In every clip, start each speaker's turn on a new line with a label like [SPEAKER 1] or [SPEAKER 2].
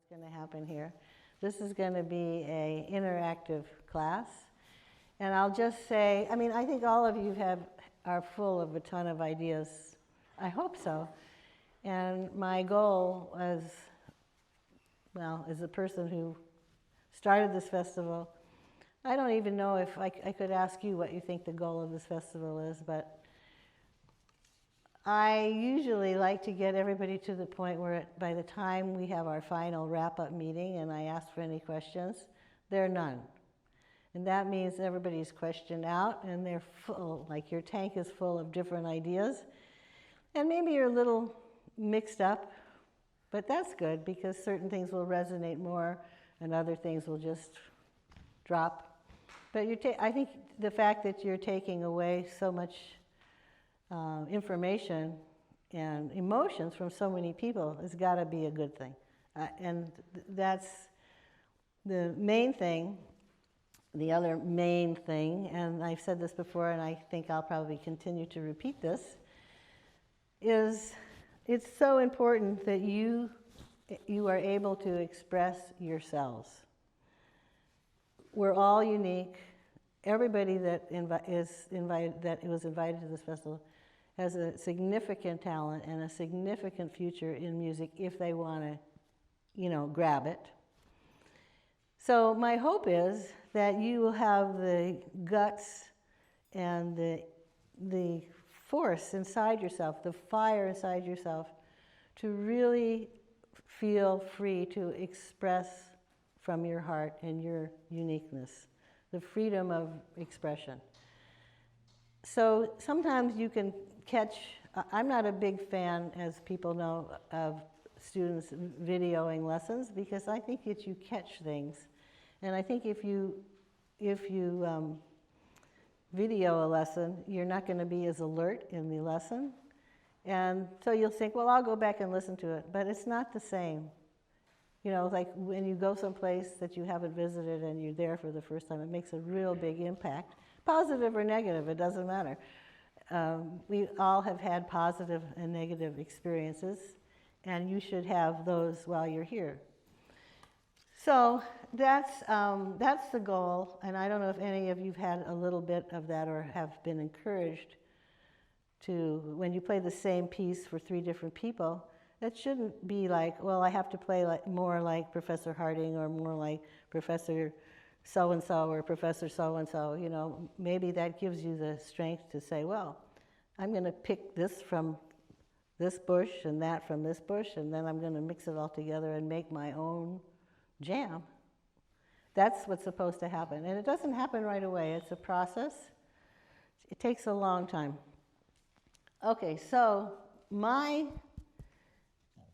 [SPEAKER 1] what's going to happen here. This is going to be an interactive class. And I'll just say, I mean, I think all of you are full of a ton of ideas. I hope so. And my goal as a person who started this festival, I don't even know if I could ask you what you think the goal of this festival is, but I usually like to get everybody to the point where by the time we have our final wrap-up meeting and I ask for any questions, there are none. And that means everybody's questioned out and they're full, like your tank is full of different ideas. And maybe you're a little mixed up, but that's good because certain things will resonate more and other things will just drop. But I think the fact that you're taking away so much information and emotions from so many people has got to be a good thing. And that's the main thing. The other main thing, and I've said this before and I think I'll probably continue to repeat this, is it's so important that you are able to express yourselves. We're all unique. Everybody that was invited to this festival has a significant talent and a significant future in music if they want to, grab it. So my hope is that you will have the guts and the force inside yourself, the fire inside yourself, to really feel free to express from your heart and your uniqueness, the freedom of expression. So sometimes you can catch, I'm not a big fan, as people know, of students videoing lessons because I think that you catch things. And I think if you video a lesson, you're not going to be as alert in the lesson. And so you'll think, well, I'll go back and listen to it. But it's not the same. Like when you go someplace that you haven't visited and you're there for the first time, it makes a real big impact. Positive or negative, it doesn't matter. We all have had positive and negative experiences, and you should have those while you're here. So that's the goal, and I don't know if any of you've had a little bit of that or have been encouraged to, when you play the same piece for 3 different people, it shouldn't be like, well, I have to play more like Professor Harding or more like Professor so-and-so or Professor so-and-so. Maybe that gives you the strength to say, well, I'm going to pick this from this bush and that from this bush, and then I'm going to mix it all together and make my own jam. That's what's supposed to happen. And it doesn't happen right away. It's a process. It takes a long time. Okay, so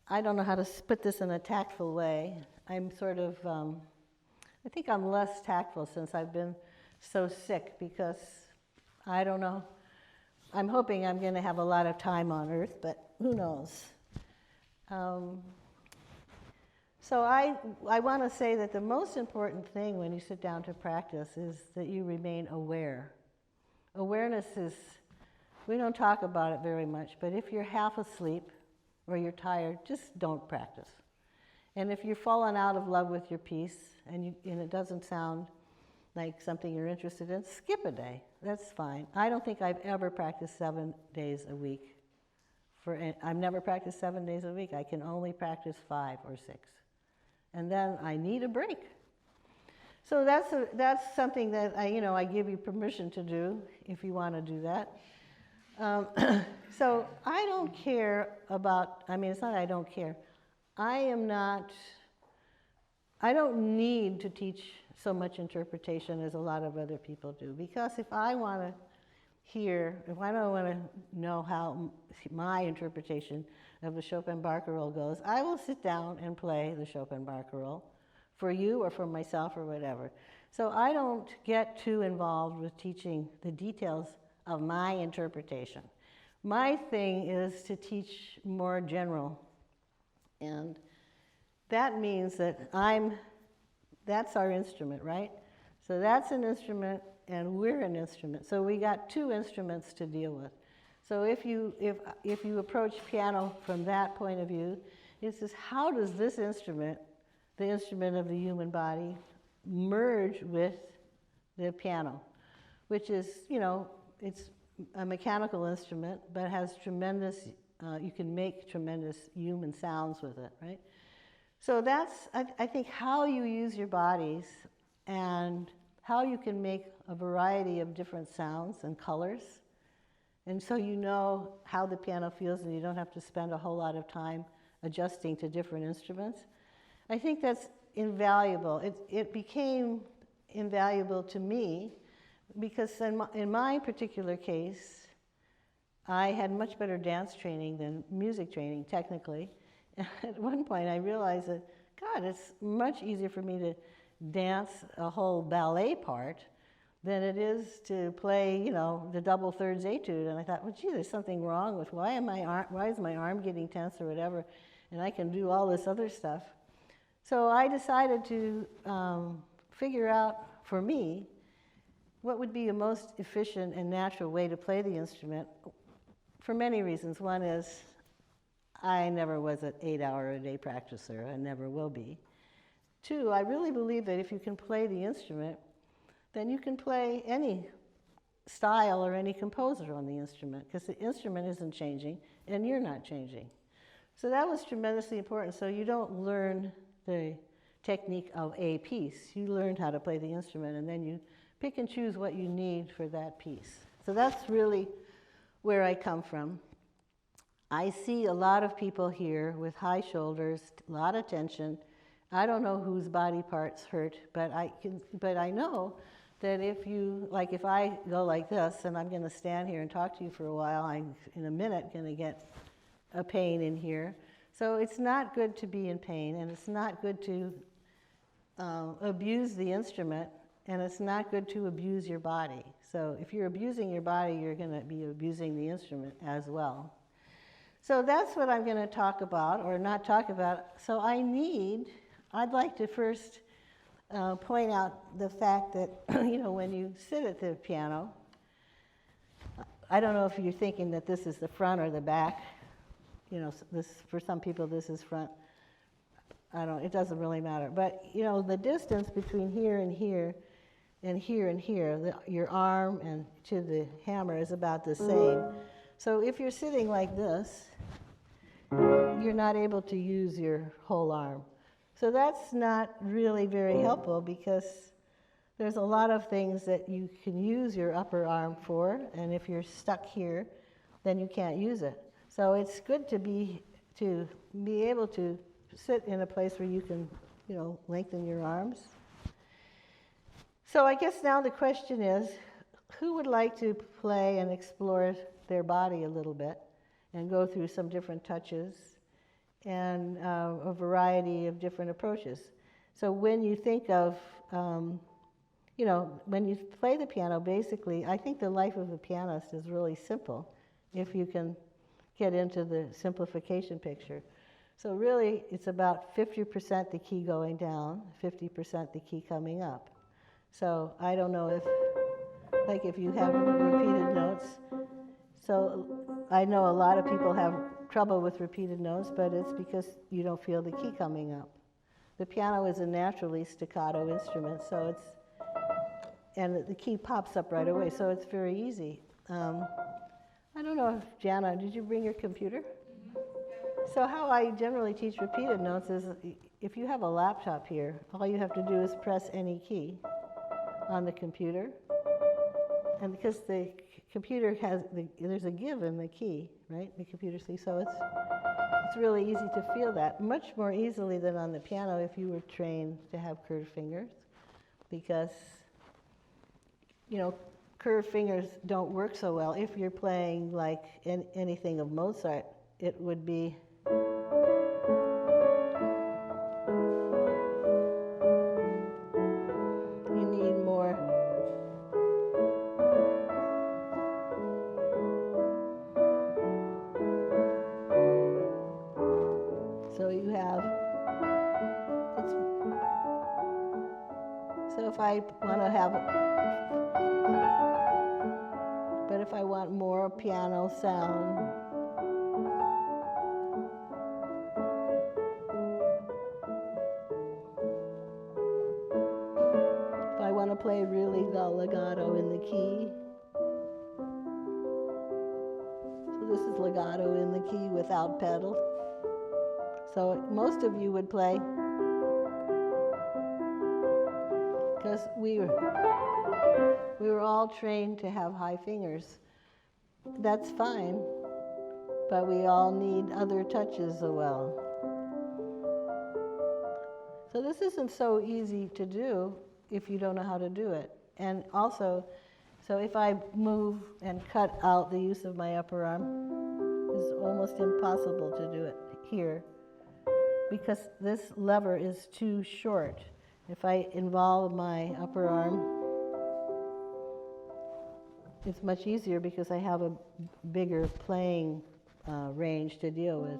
[SPEAKER 1] I don't know how to put this in a tactful way. I'm sort of, I think I'm less tactful since I've been so sick because I don't know. I'm hoping I'm going to have a lot of time on Earth, but who knows? So I want to say that the most important thing when you sit down to practice is that you remain aware. Awareness is, we don't talk about it very much, but if you're half asleep or you're tired, just don't practice. And if you've fallen out of love with your piece and it doesn't sound like something you're interested in, skip a day. That's fine. I don't think I've ever practiced 7 days a week. I've never practiced 7 days a week. I can only practice 5 or 6. And then I need a break. So that's something that I give you permission to do if you want to do that. So I don't care about, it's not I don't care. I don't need to teach so much interpretation as a lot of other people do, because if I want to if I don't want to know how my interpretation of the Chopin barcarolle goes, I will sit down and play the Chopin barcarolle for you or for myself or whatever. So I don't get too involved with teaching the details of my interpretation. My thing is to teach more general. And that means that that's our instrument, right? So that's an instrument and we're an instrument. So we got 2 instruments to deal with. So if you approach piano from that point of view, it's just how does this instrument the instrument of the human body, merge with the piano, which is, it's a mechanical instrument, but has tremendous, you can make tremendous human sounds with it, right? So that's, I think, how you use your bodies and how you can make a variety of different sounds and colors. And so you know how the piano feels and you don't have to spend a whole lot of time adjusting to different instruments. I think that's invaluable. It became invaluable to me because in my particular case, I had much better dance training than music training, technically. At one point I realized that, God, it's much easier for me to dance a whole ballet part than it is to play, the double thirds etude. And I thought, well, gee, there's something wrong with why is my arm getting tense or whatever, and I can do all this other stuff. So I decided to figure out, for me, what would be a most efficient and natural way to play the instrument for many reasons. One is I never was an 8-hour-a-day practicer. I never will be. Two, I really believe that if you can play the instrument, then you can play any style or any composer on the instrument, because the instrument isn't changing and you're not changing. So that was tremendously important. So you don't learn the technique of a piece. You learn how to play the instrument, and then you pick and choose what you need for that piece. So that's really where I come from. I see a lot of people here with high shoulders, a lot of tension. I don't know whose body parts hurt, but I know that if I go like this and I'm going to stand here and talk to you for a while, I'm in a minute going to get a pain in here. So it's not good to be in pain, and it's not good to abuse the instrument, and it's not good to abuse your body. So if you're abusing your body, you're going to be abusing the instrument as well. So that's what I'm going to talk about, or not talk about. So I'd like to first point out the fact that, when you sit at the piano, I don't know if you're thinking that this is the front or the back. For some people this is front. It doesn't really matter. But, the distance between here and here and here and here, your arm and to the hammer is about the same. So if you're sitting like this, you're not able to use your whole arm. So that's not really very helpful, because there's a lot of things that you can use your upper arm for, and if you're stuck here, then you can't use it. So it's good to be able to sit in a place where you can, lengthen your arms. So I guess now the question is, who would like to play and explore their body a little bit and go through some different touches and a variety of different approaches? So when you think of, when you play the piano, basically, I think the life of a pianist is really simple if you can get into the simplification picture. So really, it's about 50% the key going down, 50% the key coming up. So I don't know if you have repeated notes. So I know a lot of people have trouble with repeated notes, but it's because you don't feel the key coming up. The piano is a naturally staccato instrument, and the key pops up right away, so it's very easy. I don't know if, Jana, did you bring your computer? So how I generally teach repeated notes is, if you have a laptop here, all you have to do is press any key on the computer. And because the computer there's a give in the key, right? The computer key, so it's really easy to feel that, much more easily than on the piano if you were trained to have curved fingers, because, curved fingers don't work so well. If you're playing like anything of Mozart, it would be I want to have, but if I want more piano sound, this is legato in the key without pedal. So most of you would play, because we were all trained to have high fingers. That's fine, but we all need other touches as well. So this isn't so easy to do if you don't know how to do it. And also, so if I move and cut out the use of my upper arm, it's almost impossible to do it here because this lever is too short. If I involve my upper arm, it's much easier because I have a bigger playing range to deal with.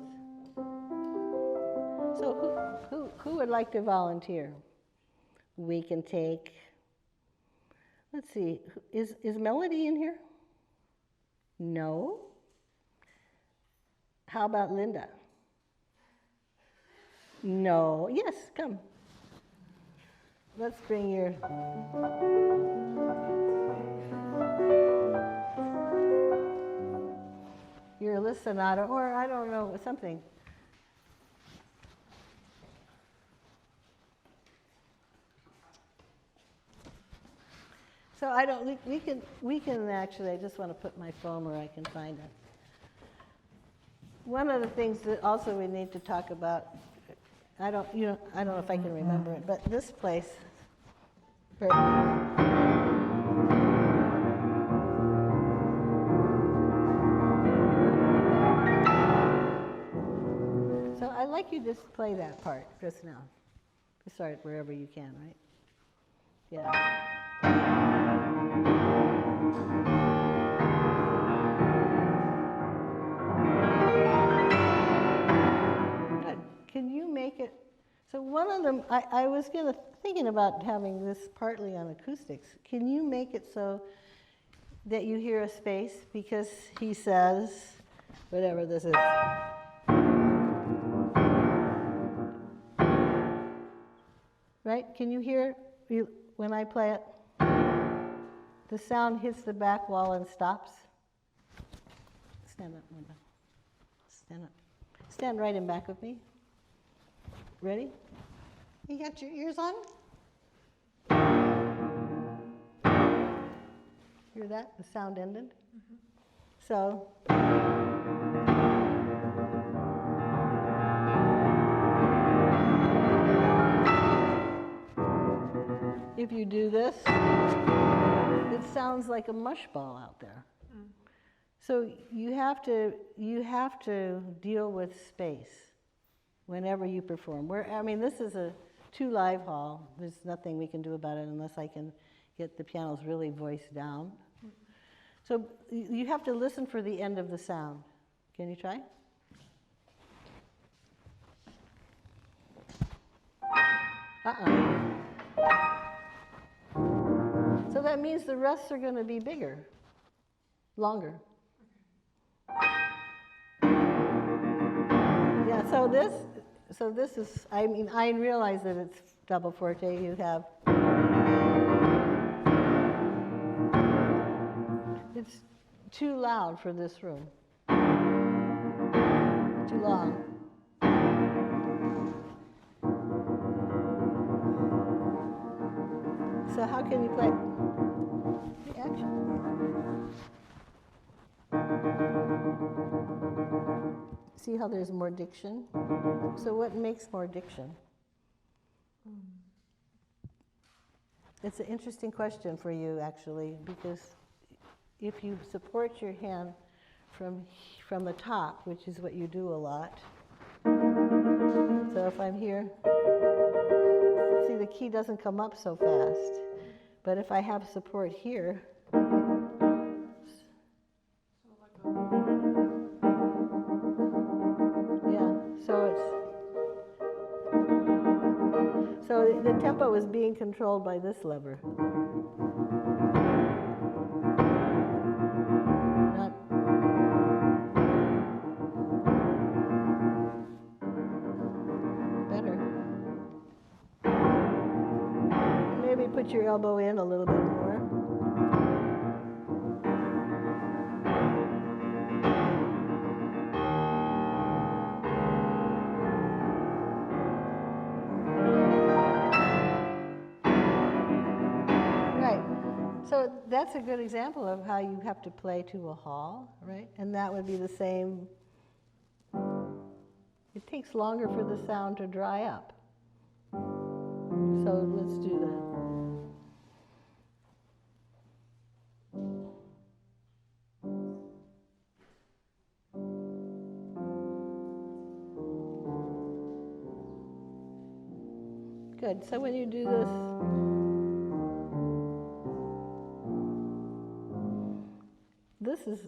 [SPEAKER 1] So who would like to volunteer? We can take, let's see, is Melody in here? No? How about Linda? No. Yes, come. Let's bring your... your Liszt Sonata, or I don't know, something. So I don't, we can actually, I just want to put my phone where I can find it. One of the things that also we need to talk about, I don't know if I can remember it, but this place, good. So I'd like you to just play that part just now. Start wherever you can, right? Yeah. Good. Can you make it? So one of them, I was thinking about having this partly on acoustics. Can you make it so that you hear a space? Because he says, whatever this is. Right? Can you hear when I play it? The sound hits the back wall and stops. Stand up, Linda. Stand up. Stand right in back of me. Ready?
[SPEAKER 2] You got your ears on?
[SPEAKER 1] Hear that? The sound ended. Mm-hmm. So. If you do this, it sounds like a mush ball out there. Mm. So you have to deal with space whenever you perform. This is a 2 live hall. There's nothing we can do about it unless I can get the pianos really voiced down. Mm. So you have to listen for the end of the sound. Can you try? So that means the rests are going to be bigger, longer. Yeah, so this is, I realize that it's double forte. You have, it's too loud for this room, too long. So how can you play? The action. See how there's more diction? So what makes more diction? It's an interesting question for you, actually, because if you support your hand from the top, which is what you do a lot. So if I'm here, see the key doesn't come up so fast. But if I have support here, yeah, so the tempo is being controlled by this lever. Not better. Maybe put your elbow in a little bit more. that's a good example of how you have to play to a hall, right? And that would be the same. It takes longer for the sound to dry up. So let's do that. Good. So when you do this is,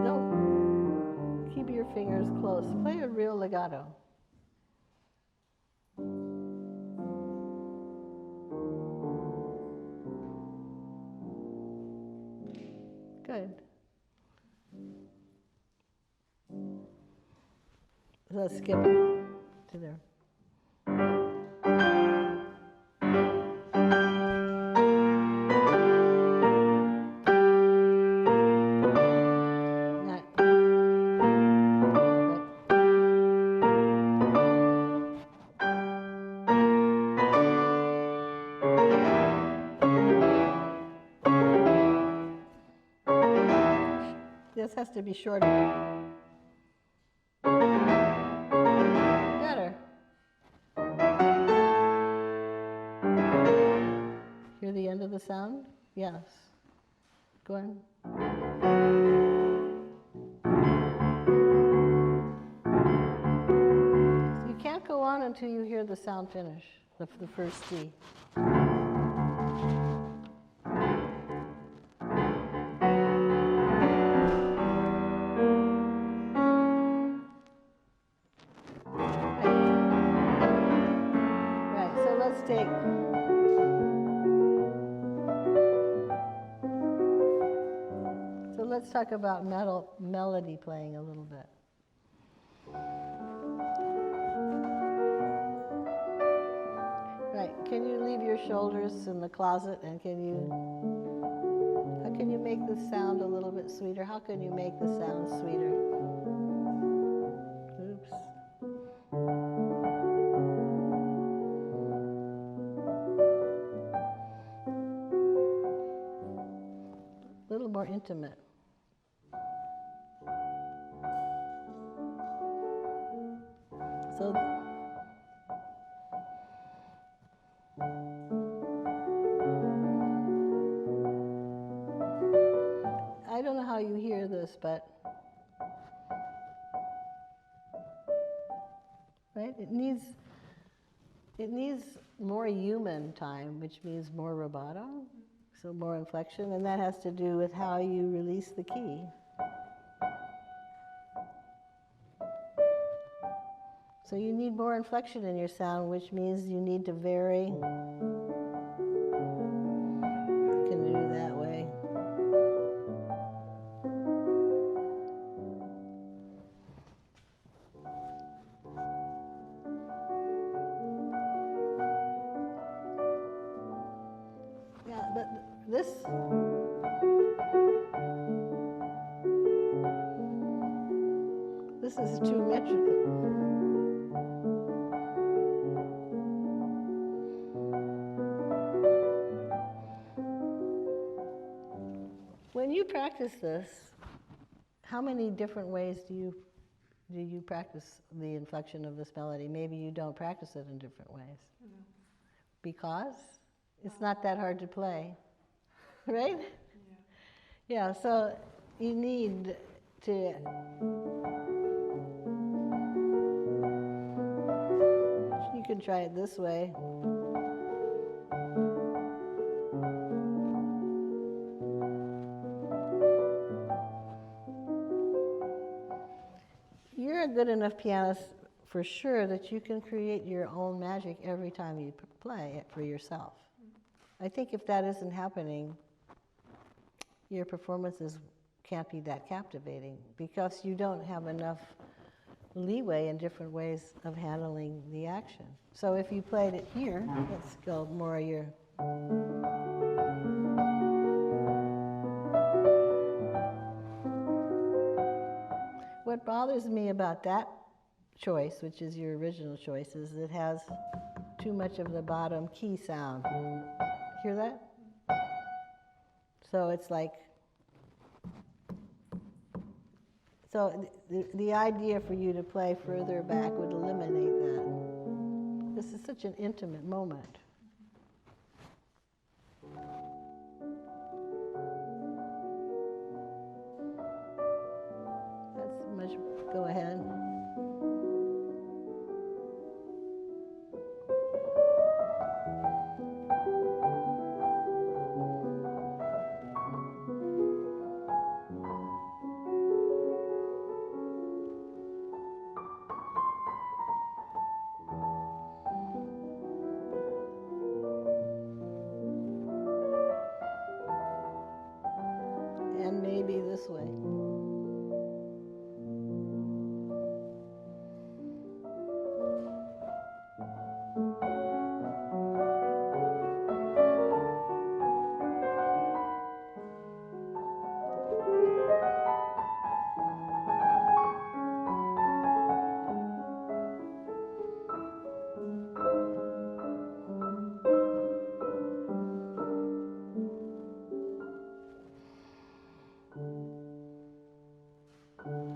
[SPEAKER 1] don't keep your fingers close. Play a real legato. Good. So let's skip to there. This has to be shorter. Better. Hear the end of the sound? Yes. Go on. So you can't go on until you hear the sound finish, the first D. Let's talk about melody playing a little bit. Right, can you leave your shoulders in the closet and how can you make the sound a little bit sweeter? How can you make the sound sweeter? Oops. A little more intimate. So I don't know how you hear this, but right, it needs more human time, which means more rubato, so more inflection, and that has to do with how you release the key. So you need more inflection in your sound, which means you need to vary. You can do it that way. Yeah, but this is too metrical. When you practice this, how many different ways do you practice the inflection of this melody? Maybe you don't practice it in different ways. Mm-hmm. Because it's not that hard to play, right? Yeah, so you need to you can try it this way. You're a good enough pianist for sure that you can create your own magic every time you play it for yourself. I think if that isn't happening, your performances can't be that captivating because you don't have enough leeway in different ways of handling the action. So if you played it here, let's go more of your... What bothers me about that choice, which is your original choice, is it has too much of the bottom key sound. Hear that? So it's like, so the idea for you to play further back would eliminate that. This is such an intimate moment. That's much, go ahead. And maybe this way.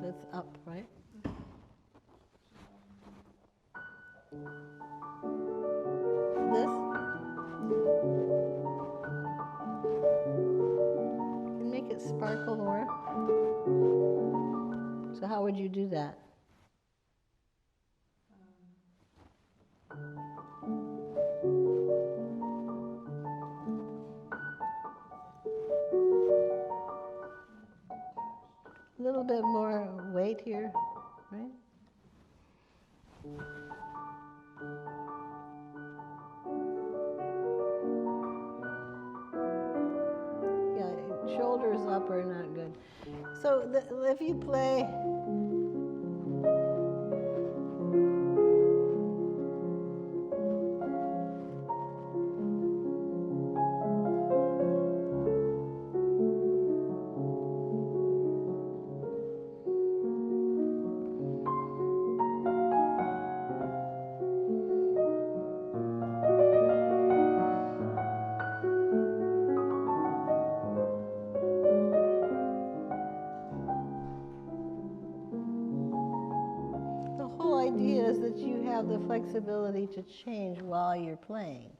[SPEAKER 1] That's up, right? This? You can make it sparkle more. So how would you do that? A little bit more weight here, right? Yeah, shoulders up are not good. So if you play, the whole idea is that you have the flexibility to change while you're playing.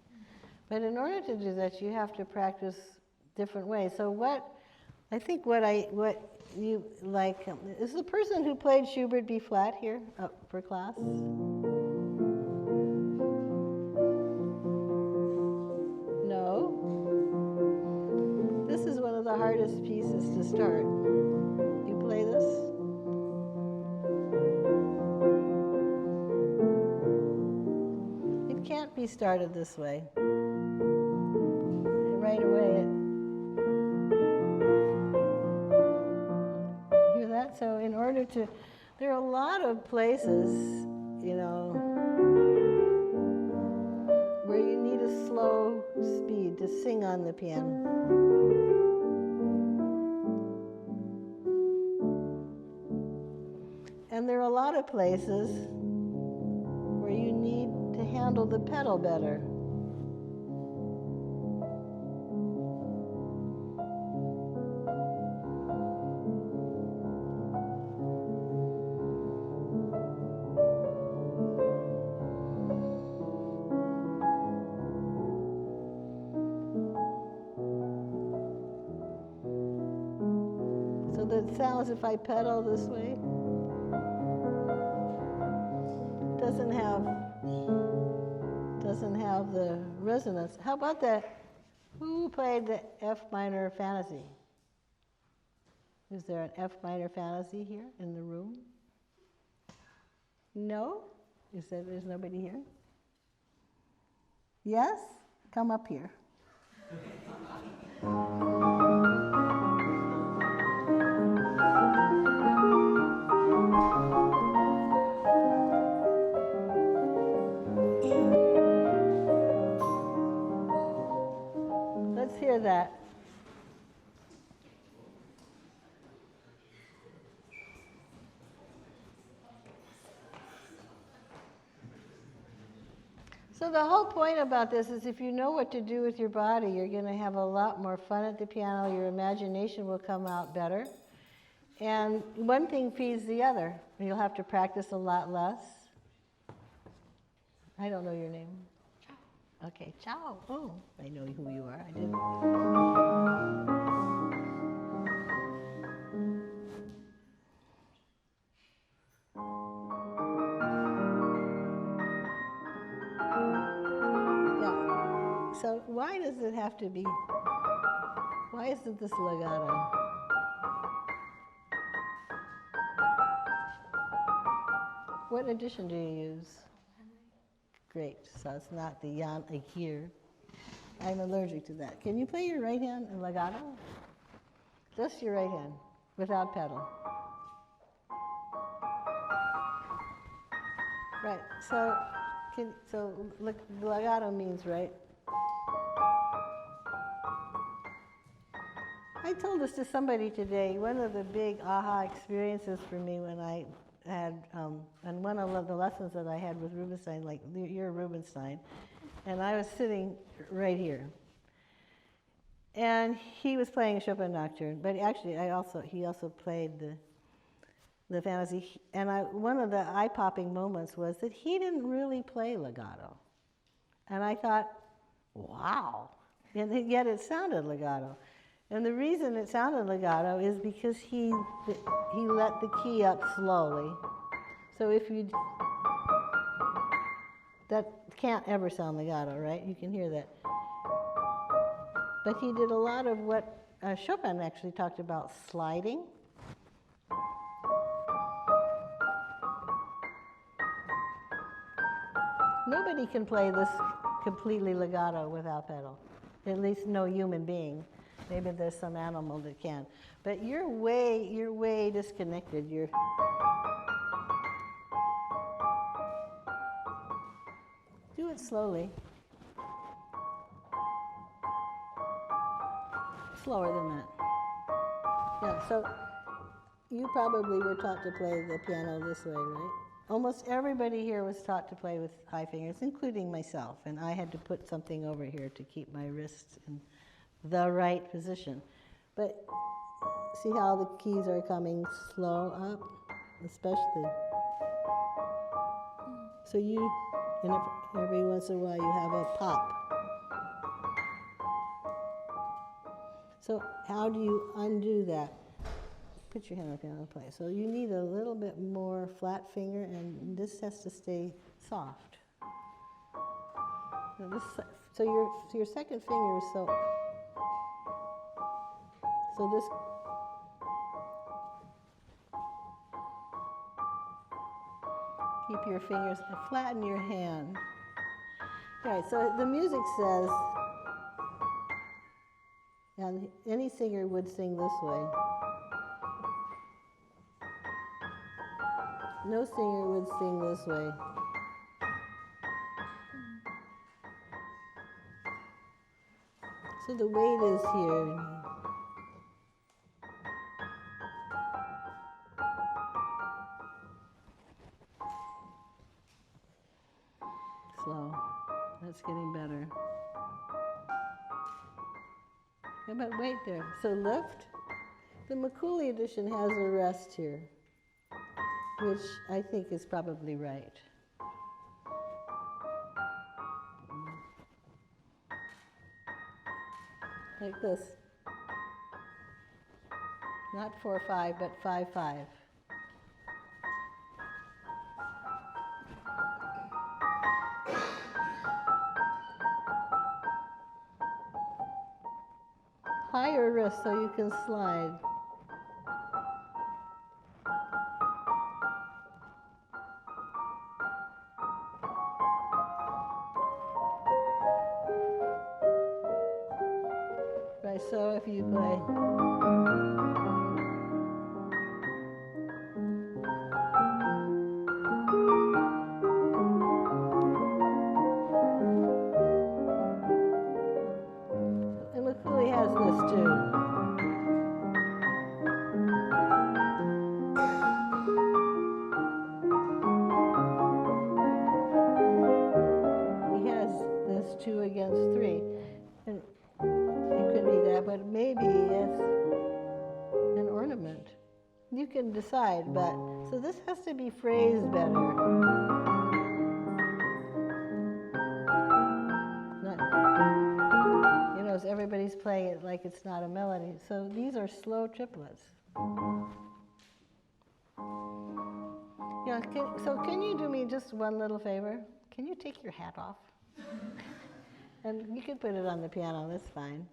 [SPEAKER 1] But in order to do that, you have to practice different ways. So I think what you like, is the person who played Schubert B flat here for class? No. This is one of the hardest pieces to start. You play this? It can't be started this way. Right away, hear that? So in order to, there are a lot of places, you know, where you need a slow speed to sing on the piano. And there are a lot of places where you need to handle the pedal better. So that sounds, if I pedal this way, doesn't have the resonance. How about that? Who played the F minor Fantaisie? Is there an F minor Fantaisie here in the room? No? You said there's nobody here? Yes? Come up here. Let's hear that. So So the whole point about this is if you know what to do with your body, you're going to have a lot more fun at the piano. Your imagination will come out better. And one thing feeds the other. You'll have to practice a lot less. I don't know your name. Ciao. Okay, ciao. Oh, I know who you are. I didn't. So why does it have to be, why isn't this legato? What addition do you use? Great, so it's not the yan here. I'm allergic to that. Can you play your right hand in legato? Just your right hand, without pedal. Right, so legato means right. I told this to somebody today. One of the big aha experiences for me when I had, and one of the lessons that I had with Rubinstein, like you're Rubinstein, and I was sitting right here. And he was playing a Chopin Nocturne, but actually he also played the Fantaisie. And one of the eye-popping moments was that he didn't really play legato. And I thought, wow, and yet it sounded legato. And the reason it sounded legato is because he let the key up slowly. So that can't ever sound legato, right? You can hear that. But he did a lot of what Chopin actually talked about, sliding. Nobody can play this completely legato without pedal, at least no human being. Maybe there's some animal that can. But you're way disconnected. Do it slowly. Slower than that. Yeah, so you probably were taught to play the piano this way, right? Almost everybody here was taught to play with high fingers, including myself. And I had to put something over here to keep my wrists in the right position. But see how the keys are coming slow up, especially. So every once in a while you have a pop. So how do you undo that? Put your hand on the piano and play. So you need a little bit more flat finger, and this has to stay soft. So your second finger is so this, keep your fingers, flatten your hand. All right, so the music says, and any singer would sing this way. No singer would sing this way. So the weight is here. Slow. That's getting better. Yeah, but wait there. So lift. The Macaulay edition has a rest here, which I think is probably right. Like this. Not 4/5, but 5/5. Higher wrist so you can slide. Right, so if you play. And Macaulay has this too. He has you can decide, but, so this has to be phrased better. Not, you know, so everybody's playing it like it's not a melody. So these are slow triplets. Yeah, so can you do me just one little favor? Can you take your hat off? And you can put it on the piano, that's fine.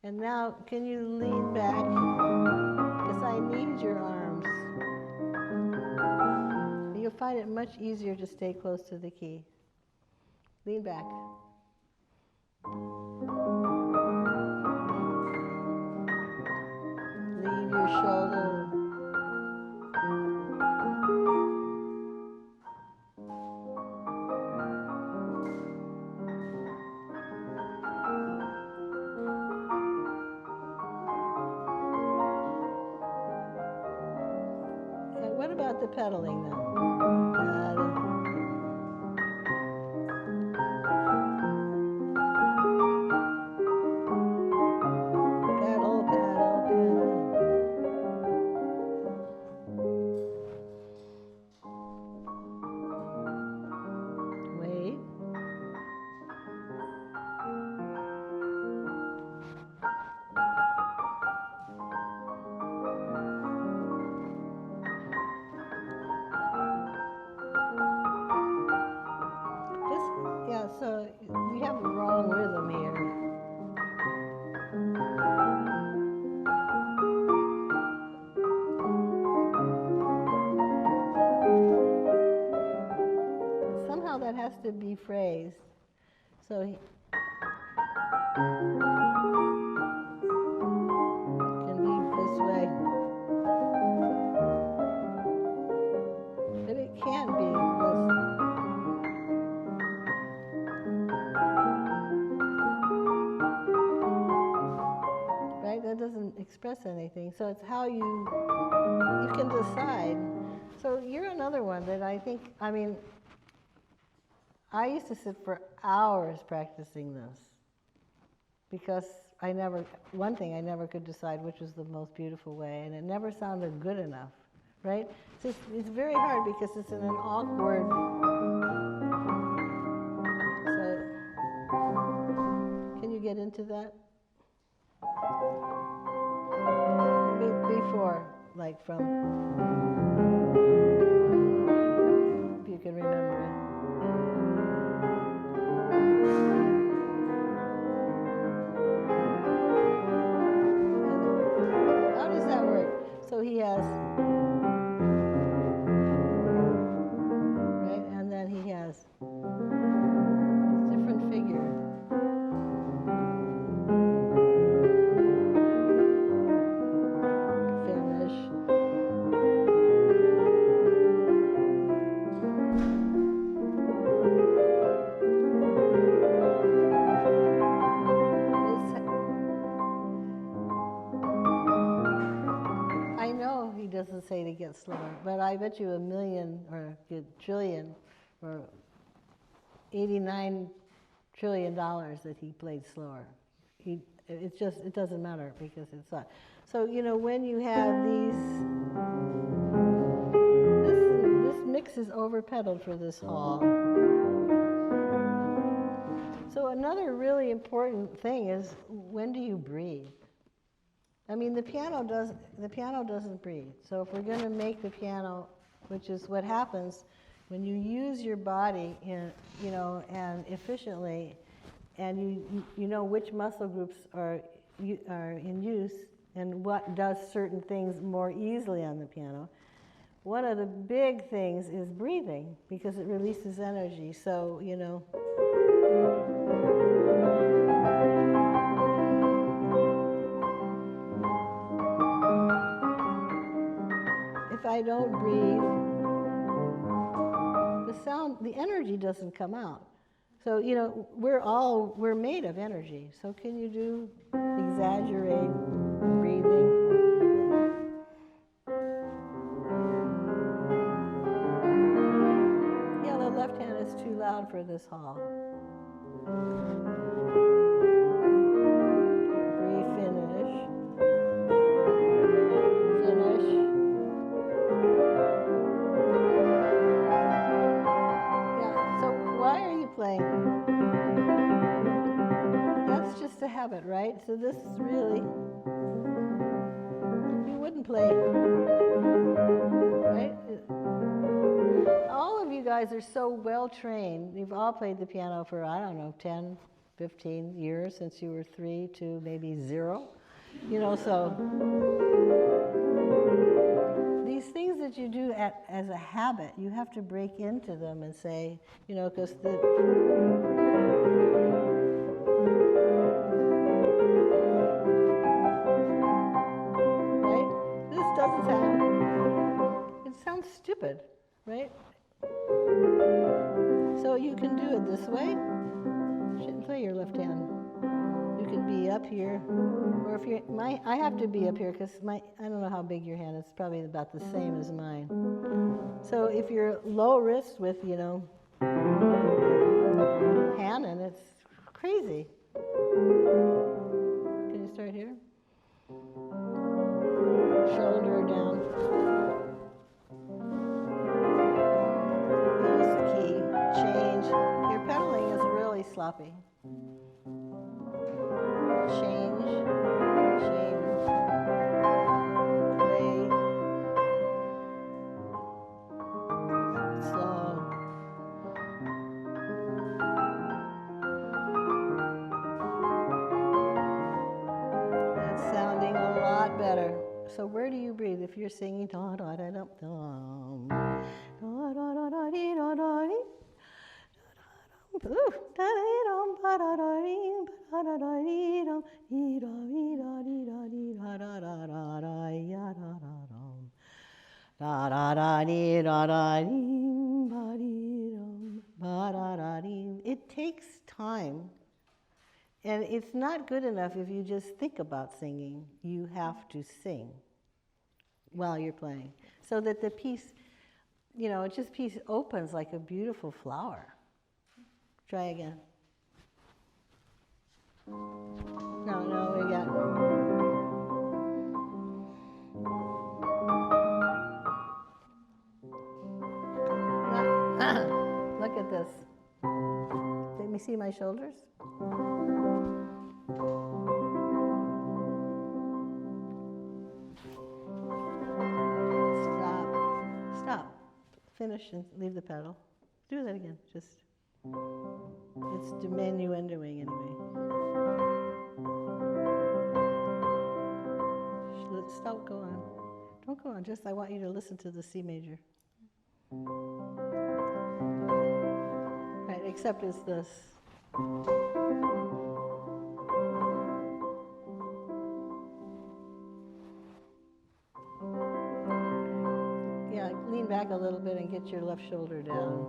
[SPEAKER 1] And now, can you lean back? Because I need your arms. You'll find it much easier to stay close to the key. Lean back. Leave your shoulder. And what about the pedaling then? Pedal, pedal, pedal. Wait. Yeah, so you have the wrong rhythm here. Somehow that has to be phrased. So he can be this way. But it can't be this. Right? That doesn't express anything. So it's how you can decide. So you're another one that I think, I mean, I used to sit for hours practicing this because one thing I never could decide which was the most beautiful way, and it never sounded good enough, right? It's very hard because it's in an awkward, so can you get into that? Before, like from, if you can remember it. How does that work? So he has, right, and then he has different figure. Doesn't say to get slower, but I bet you $1 million or $1 trillion or $89 trillion that he played slower. It doesn't matter because it's not. So, you know, when you have this mix is over-pedaled for this hall. So another really important thing is, when do you breathe? I mean, the piano doesn't breathe. So if we're going to make the piano, which is what happens when you use your body in, you know, and efficiently, and you know which muscle groups are in use and what does certain things more easily on the piano. One of the big things is breathing because it releases energy. So, you know, if I don't breathe, the energy doesn't come out. So, you know, we're made of energy. So can you do exaggerate breathing? Yeah, the left hand is too loud for this hall. Finish. so this is really, you wouldn't play, right? All of you guys are so well trained. You've all played the piano for, I don't know, 10, 15 years, since you were 3 to maybe 0. You know, so these things that you do as a habit, you have to break into them and say, you know, because right? This doesn't sound, it sounds stupid, right? So you can do it this way. You shouldn't play your left hand. You can be up here, or if you're, I have to be up here because I don't know how big your hand is, it's probably about the same as mine. So if you're low wrist with, you know, Hannon, it's crazy. Can you start here? Shoulder down. Post key, change. Your pedaling is really sloppy. Change, play, slow. That's sounding a lot better. So where do you breathe? If you're singing da da da da dum, da da da da dee da da dee. Ooh, da dee dum ba da da dee ba da da dee dum dee da dee da dee da dee da da da da da ya da da dum da da da dee da da dee ba dee dum ba da da dee. It takes time, and it's not good enough if you just think about singing. You have to sing while you're playing, so that the piece, you know, piece opens like a beautiful flower. Try again. No, we got. Look at this. Let me see my shoulders. Stop. Finish and leave the pedal. Do that again. Just. It's diminuendoing anyway. Stop, go on. Don't go on, just I want you to listen to the C major. Right, except it's this. Yeah, lean back a little bit and get your left shoulder down.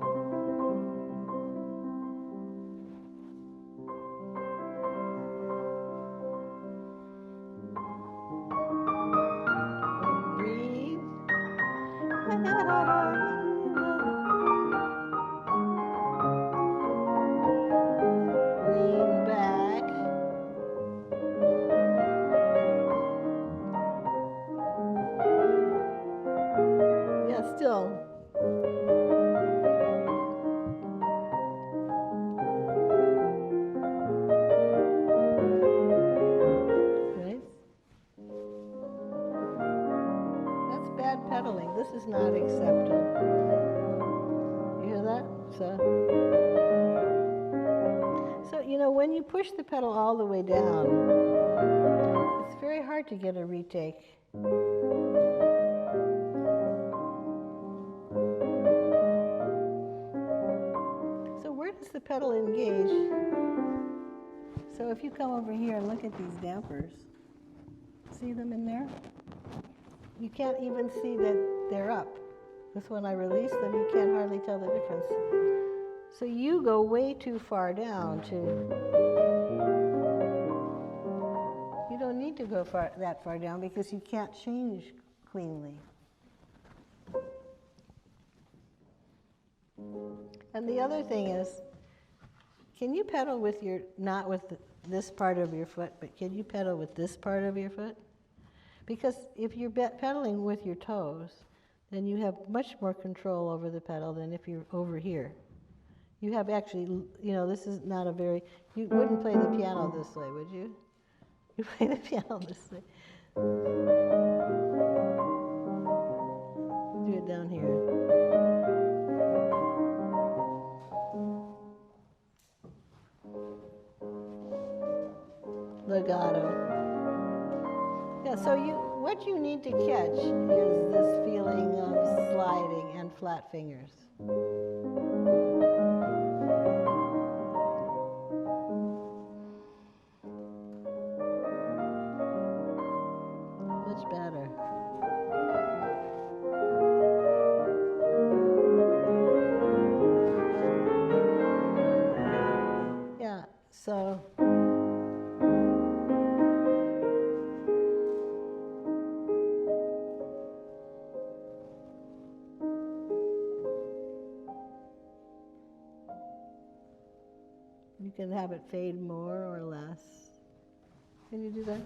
[SPEAKER 1] This is not accepted. You hear that? So you know, when you push the pedal all the way down, it's very hard to get a retake. So where does the pedal engage? So if you come over here and look at these dampers, see them in there? You can't even see that they're up. Because when I release them, you can't hardly tell the difference. So you go way too far down to, you don't need to go that far down because you can't change cleanly. And the other thing is, can you pedal with your, not with this part of your foot, but can you pedal with this part of your foot? Because if you're pedaling with your toes, then you have much more control over the pedal than if you're over here. You have actually, you know, this is not a very, you wouldn't play the piano this way, would you? You play the piano this way. Do it down here. Legato. Yeah, so what you need to catch is this feeling of sliding and flat fingers. Much better. Yeah, so you can have it fade more or less. Can you do that?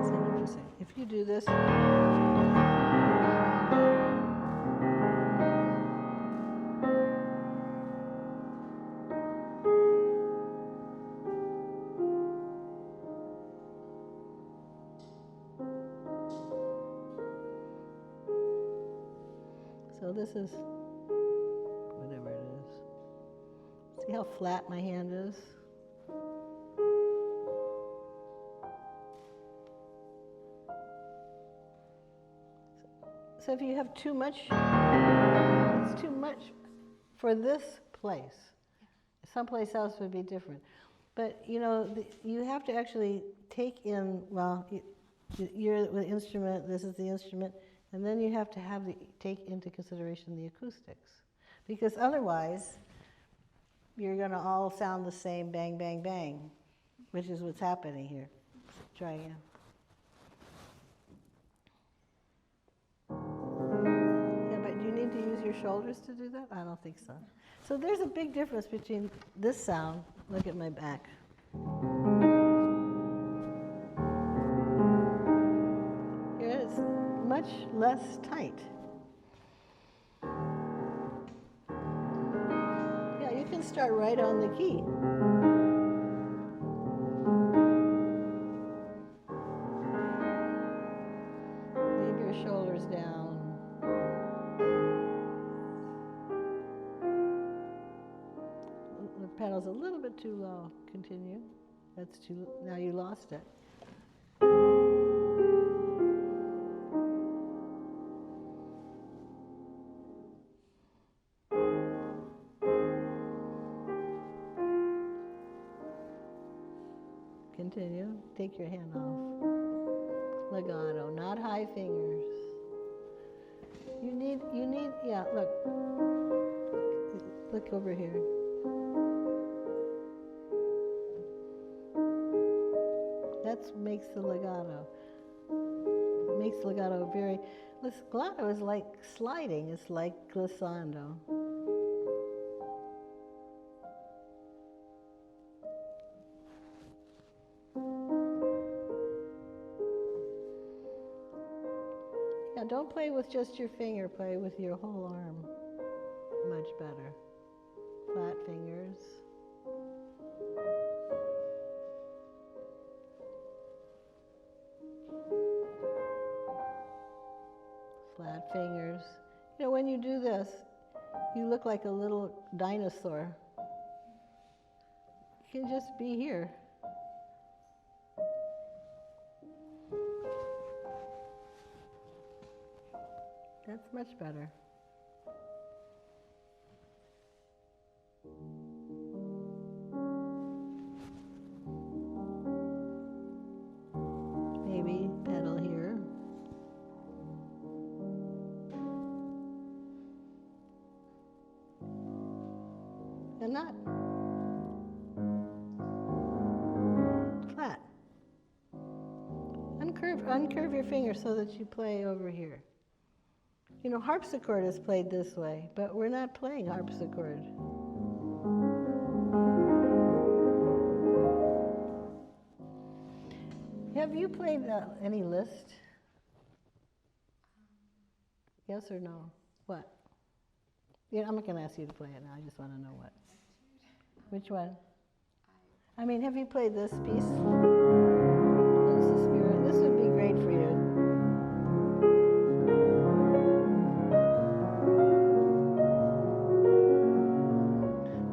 [SPEAKER 1] See what you're saying. If you do this, so this is whatever it is. See how flat my hand is? So if you have too much, it's too much for this place. Someplace else would be different. But you know, you have to actually take in, well, you're the instrument, this is the instrument, and then you have to take into consideration the acoustics. Because otherwise, you're going to all sound the same bang, bang, bang, which is what's happening here. Try again. Yeah, but do you need to use your shoulders to do that? I don't think so. So there's a big difference between this sound, look at my back. Here it's much less tight. Yeah, you can start right on the key. Leave your shoulders down. The pedal's a little bit too low. Continue. That's too, now you lost it. Continue. Take your hand off. Legato, not high fingers. You need, yeah, look. Look over here. That makes the legato. It makes legato very, legato is like sliding, it's like glissando. Yeah, don't play with just your finger, play with your whole arm. Much better. Flat fingers. Flat fingers. You know, when you do this, you look like a little dinosaur. You can just be here. That's much better. Maybe pedal here. And not flat. Uncurve your finger so that you play over here. You know, harpsichord is played this way, but we're not playing harpsichord. Have you played any Liszt? Yes or no? What? Yeah, I'm not going to ask you to play it now. I just want to know what. Which one? I mean, have you played this piece? What's the Spirit? This would be great for you.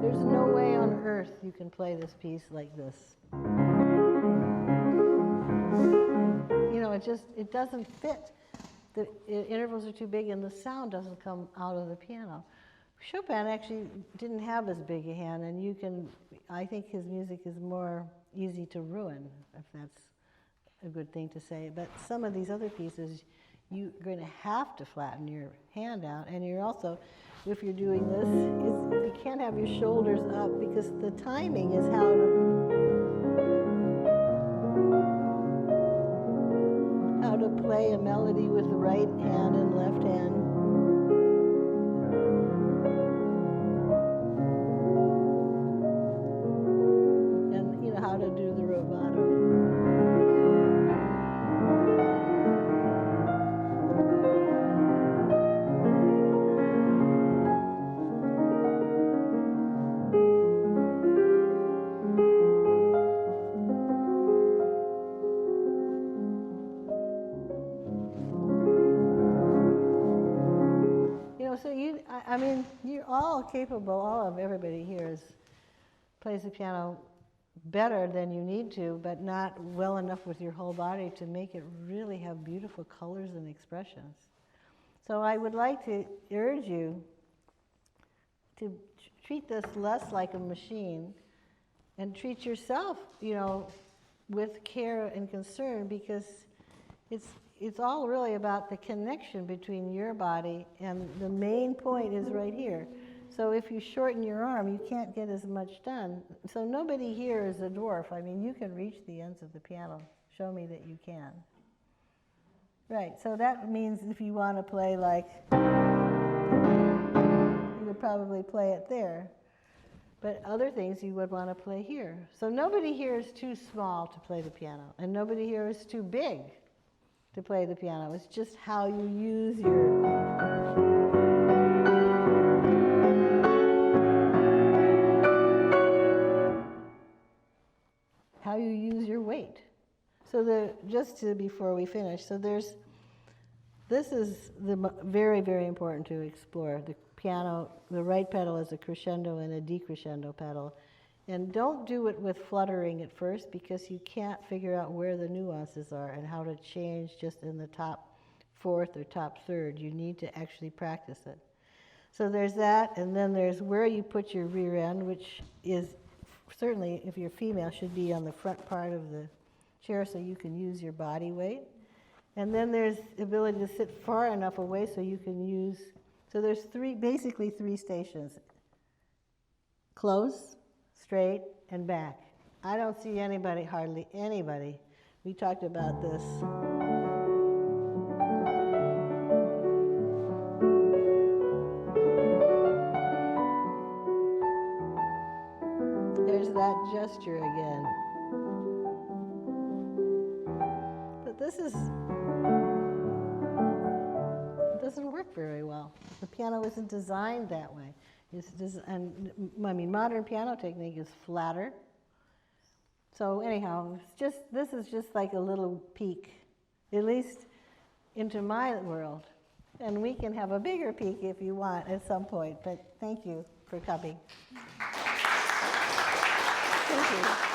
[SPEAKER 1] There's no way on earth you can play this piece like this. You know, it doesn't fit. The intervals are too big and the sound doesn't come out of the piano. Chopin actually didn't have as big a hand, and I think his music is more easy to ruin, if that's a good thing to say. But some of these other pieces, you're going to have to flatten your hand out, and you're also, if you're doing this, you can't have your shoulders up because the timing is how to play a melody with the right hand and left hand. And you know how to do the rubato. So I mean, you're all capable, everybody here plays the piano better than you need to, but not well enough with your whole body to make it really have beautiful colors and expressions. So I would like to urge you to treat this less like a machine and treat yourself, you know, with care and concern, because it's all really about the connection between your body, and the main point is right here. So if you shorten your arm, you can't get as much done. So nobody here is a dwarf. I mean, you can reach the ends of the piano. Show me that you can. Right, so that means if you want to play like, you would probably play it there. But other things you would want to play here. So nobody here is too small to play the piano, and nobody here is too big to play the piano. It's just how you use your weight. So before we finish, so this is very, very important to explore. The piano, the right pedal is a crescendo and a decrescendo pedal. And don't do it with fluttering at first, because you can't figure out where the nuances are and how to change just in the top fourth or top third. You need to actually practice it. So there's that, and then there's where you put your rear end, which is certainly, if you're female, should be on the front part of the chair so you can use your body weight. And then there's the ability to sit far enough away so you can use, so there's basically three stations: close, straight, and back. I don't see hardly anybody. We talked about this. There's that gesture again. But this doesn't work very well. The piano isn't designed that way. Modern piano technique is flatter. So anyhow, this is just like a little peek, at least into my world. And we can have a bigger peek if you want at some point, but thank you for coming. Thank you.